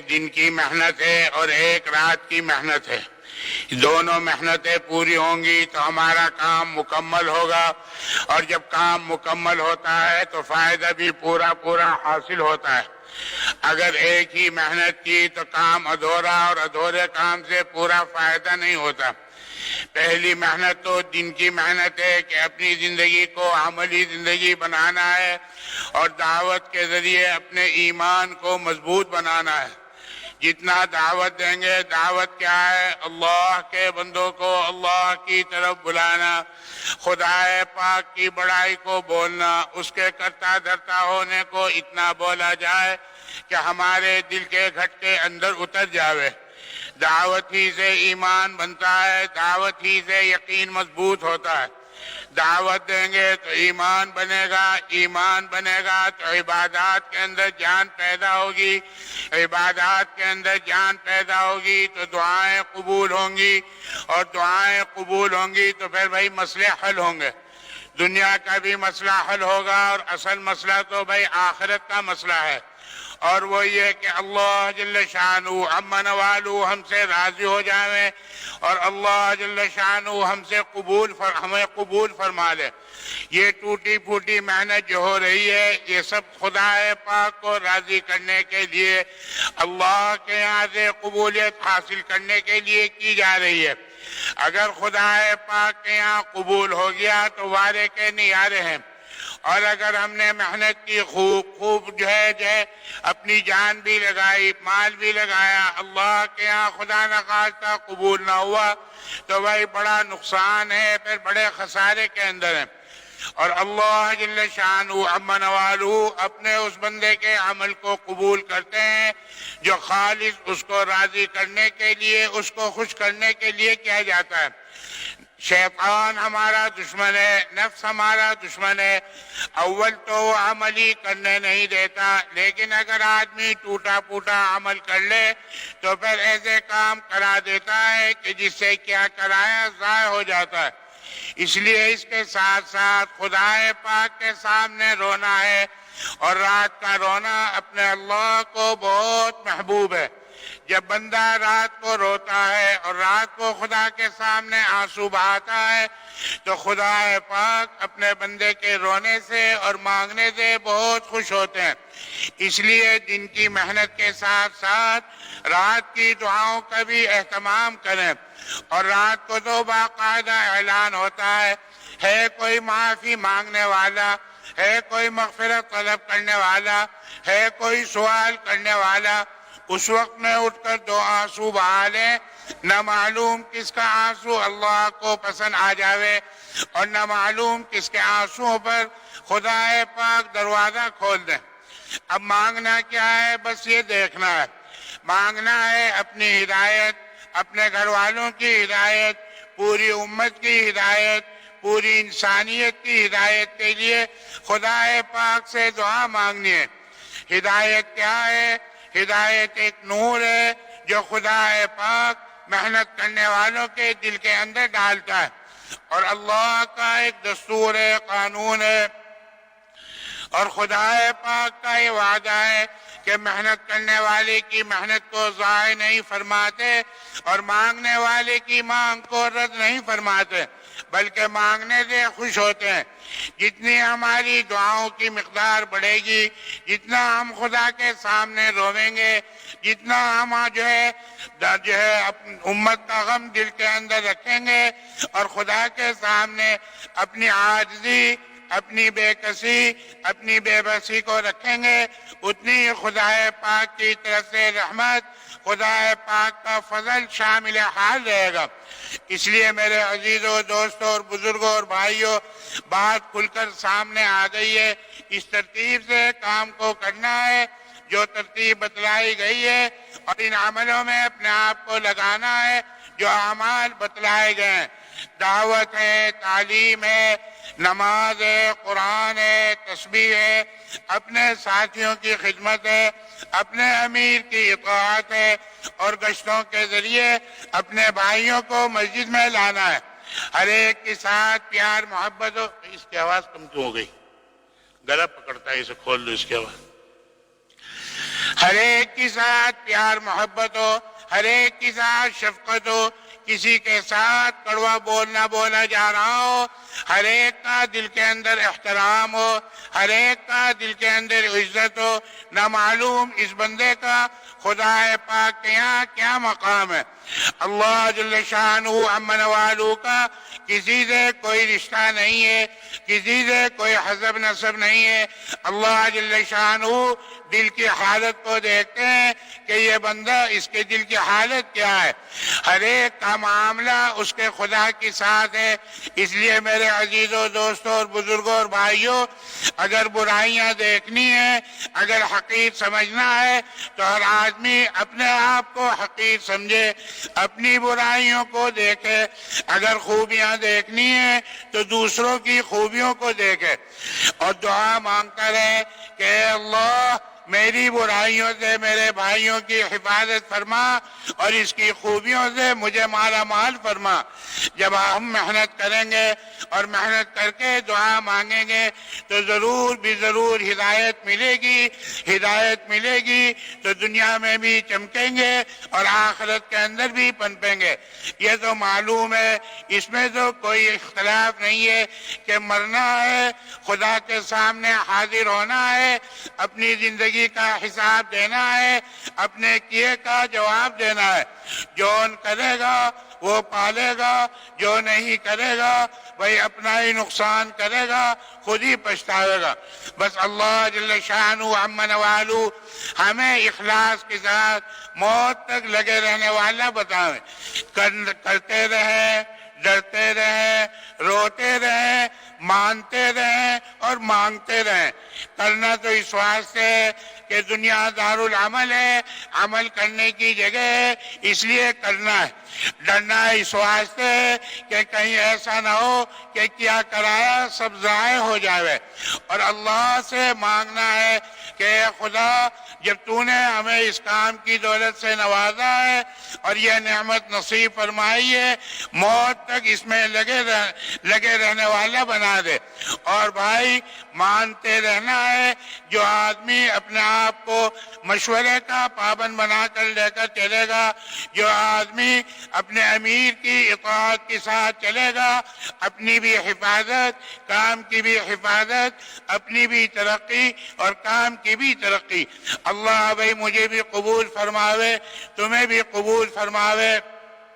دن کی محنت ہے اور ایک رات کی محنت ہے. دونوں محنتیں پوری ہوں گی تو ہمارا کام مکمل ہوگا، اور جب کام مکمل ہوتا ہے تو فائدہ بھی پورا پورا حاصل ہوتا ہے. اگر ایک ہی محنت کی تو کام ادھورا، اور ادھورے کام سے پورا فائدہ نہیں ہوتا. پہلی محنت تو دن کی محنت ہے کہ اپنی زندگی کو عملی زندگی بنانا ہے اور دعوت کے ذریعے اپنے ایمان کو مضبوط بنانا ہے. جتنا دعوت دیں گے، دعوت کیا ہے؟ اللہ کے بندوں کو اللہ کی طرف بلانا، خدا پاک کی بڑائی کو بولنا، اس کے کرتا دھرتا ہونے کو اتنا بولا جائے کہ ہمارے دل کے گھٹکے اندر اتر جاوے. دعوت ہی سے ایمان بنتا ہے، دعوت ہی سے یقین مضبوط ہوتا ہے. دعوت دیں گے تو ایمان بنے گا، ایمان بنے گا تو عبادات کے اندر جان پیدا ہوگی، عبادات کے اندر جان پیدا ہوگی تو دعائیں قبول ہوں گی، اور دعائیں قبول ہوں گی تو پھر بھائی مسئلے حل ہوں گے. دنیا کا بھی مسئلہ حل ہوگا، اور اصل مسئلہ تو بھائی آخرت کا مسئلہ ہے، اور وہ یہ کہ اللہ جل شانہ عما نوالو ہم سے راضی ہو جائیں، اور اللہ جل شانہ ہمیں قبول فرما لے. یہ ٹوٹی پھوٹی محنت جو ہو رہی ہے، یہ سب خدا پاک کو راضی کرنے کے لیے، اللہ کے یہاں سے قبولیت حاصل کرنے کے لیے کی جا رہی ہے. اگر خدا پاک کے یہاں قبول ہو گیا تو وعدے کے نعرے ہیں، اور اگر ہم نے محنت کی خوب جو ہے اپنی جان بھی لگائی، مال بھی لگایا، اللہ کے یہاں خدا نخواستہ قبول نہ ہوا تو بھائی بڑا نقصان ہے، پھر بڑے خسارے کے اندر ہے. اور اللہ جل شانہ عما نوالہ اپنے اس بندے کے عمل کو قبول کرتے ہیں جو خالص اس کو راضی کرنے کے لیے، اس کو خوش کرنے کے لیے کیا جاتا ہے. شیطان ہمارا دشمن ہے، نفس ہمارا دشمن ہے. اول تو وہ عملی کرنے نہیں دیتا، لیکن اگر آدمی ٹوٹا پھوٹا عمل کر لے تو پھر ایسے کام کرا دیتا ہے کہ جس سے کیا کرایا ضائع ہو جاتا ہے. اس لیے اس کے ساتھ ساتھ خدا پاک کے سامنے رونا ہے، اور رات کا رونا اپنے اللہ کو بہت محبوب ہے. جب بندہ رات کو روتا ہے اور رات کو خدا کے سامنے آنسو بہاتا ہے تو خدا پاک اپنے بندے کے رونے سے اور مانگنے سے بہت خوش ہوتے ہیں. اس لیے دن کی محنت کے ساتھ ساتھ رات کی دعاؤں کا بھی اہتمام کریں. اور رات کو تو باقاعدہ اعلان ہوتا ہے کوئی معافی مانگنے والا، ہے کوئی مغفرت طلب کرنے والا، ہے کوئی سوال کرنے والا، اس وقت میں اٹھ کر دو آنسو بہا لیں. نہ معلوم کس کا آنسو اللہ کو پسند آ جاوے، اور نہ معلوم کس کے آنسوؤں پر خدا پاک دروازہ کھول دیں. اب مانگنا کیا ہے؟ بس یہ دیکھنا ہے. مانگنا ہے اپنی ہدایت، اپنے گھر والوں کی ہدایت، پوری امت کی ہدایت، پوری انسانیت کی ہدایت کے لیے خدا پاک سے دعا مانگنی ہے. ہدایت کیا ہے؟ ہدایت ایک نور ہے جو خدا پاک محنت کرنے والوں کے دل کے اندر ڈالتا ہے، اور اللہ کا ایک دستور ہے، قانون ہے، اور خدا پاک کا یہ وعدہ ہے کہ محنت کرنے والے کی محنت کو ضائع نہیں فرماتے، اور مانگنے والے کی مانگ کو رد نہیں فرماتے، بلکہ مانگنے سے خوش ہوتے ہیں. جتنی ہماری دعاؤں کی مقدار بڑھے گی، جتنا ہم خدا کے سامنے رویں گے، جتنا ہم جو ہے امت کا غم دل کے اندر رکھیں گے اور خدا کے سامنے اپنی عاجزی، اپنی بے کسی، اپنی بے بسی کو رکھیں گے، اتنی ہی خدا پاک کی طرف سے رحمت، خدا پاک کا فضل شامل حال رہے گا. اس لیے میرے عزیزوں، دوستوں اور بزرگوں اور بھائیوں، بات کھل کر سامنے آ گئی ہے. اس ترتیب سے کام کو کرنا ہے جو ترتیب بتلائی گئی ہے، اور ان عملوں میں اپنے آپ کو لگانا ہے جو اعمال بتلائے گئے ہیں. دعوت ہے، تعلیم ہے، نماز ہے، قرآن ہے، تسبیح ہے، اپنے ساتھیوں کی خدمت ہے، اپنے امیر کی اطاعت ہے، اور گشتوں کے ذریعے اپنے بھائیوں کو مسجد میں لانا ہے. ہر ایک کے ساتھ پیار محبت ہو. اس کی آواز کم کیوں ہو گئی؟ گلا پکڑتا ہے، اسے کھول دو اس کی آواز. ہر ایک کے ساتھ پیار محبت ہو، ہر ایک کے ساتھ شفقت ہو، کسی کے ساتھ کڑوا بولنا بولا جا رہا ہو، ہر ایک کا دل کے اندر احترام ہو، ہر ایک کا دل کے اندر عزت ہو۔ نہ معلوم اس بندے کا خدا پاک کے یہاں کیا مقام ہے۔ اللہ جل شانہ عمن والو کا کسی سے کوئی رشتہ نہیں ہے، کسی سے کوئی حسب نسب نہیں ہے۔ اللہ جل شانہ دل کی حالت کو دیکھتے ہیں کہ یہ بندہ، اس کے دل کی حالت کیا ہے۔ ہر ایک کا معاملہ اس کے خدا کے ساتھ ہے۔ اس لیے میرے عزیزوں، دوستوں اور بزرگوں اور بھائیوں، اگر برائیاں دیکھنی ہیں، اگر حقیر سمجھنا ہے تو ہر آدمی اپنے آپ کو حقیر سمجھے، اپنی برائیوں کو دیکھے۔ اگر خوبیاں دیکھنی ہیں تو دوسروں کی خوبیوں کو دیکھے اور دعا مانگتا رہے کہ اے اللہ میری برائیوں سے میرے بھائیوں کی حفاظت فرما اور اس کی خوبیوں سے مجھے مالا مال فرما۔ جب ہم محنت کریں گے اور محنت کر کے دعا مانگیں گے تو ضرور بھی ضرور ہدایت ملے گی۔ ہدایت ملے گی تو دنیا میں بھی چمکیں گے اور آخرت کے اندر بھی پنپیں گے۔ یہ تو معلوم ہے، اس میں تو کوئی اختلاف نہیں ہے کہ مرنا ہے، خدا کے سامنے حاضر ہونا ہے، اپنی زندگی کا حساب دینا ہے، اپنے کیے کا جواب دینا ہے۔ جو کرے گا وہ پالے گا، جو نہیں کرے گا وہی اپنا ہی نقصان کرے گا، خود ہی پچھتاوے گا۔ بس اللہ جل شانہ عمن والو ہمیں اخلاص کے ساتھ موت تک لگے رہنے والا بتائیں، کرتے رہیں، ڈرتے رہیں، روتے رہیں، مانتے رہیں اور مانگتے رہیں۔ کرنا تو اس واسطے ہے کہ دنیا دارالعمل ہے، عمل کرنے کی جگہ ہے، اس لیے کرنا ہے۔ ڈرنا اس واسطے ہے کہ کہیں ایسا نہ ہو کہ کیا کرایا سب ضائع ہو جائے، اور اللہ سے مانگنا ہے کہ اے خدا جب تو نے ہمیں اس کام کی دولت سے نوازا ہے اور یہ نعمت نصیب فرمائی ہے، موت تک اس میں لگے رہنے والا بنا دے۔ اور بھائی مانتے رہنا ہے۔ جو آدمی اپنے آپ کو مشورے کا پابند بنا کر لے کر چلے گا، جو آدمی اپنے امیر کی اطاعت کے ساتھ چلے گا، اپنی بھی حفاظت، کام کی بھی حفاظت، اپنی بھی ترقی اور کام کی بھی ترقی۔ اللہ بھائی مجھے بھی قبول فرماوے، تمہیں بھی قبول فرماوے۔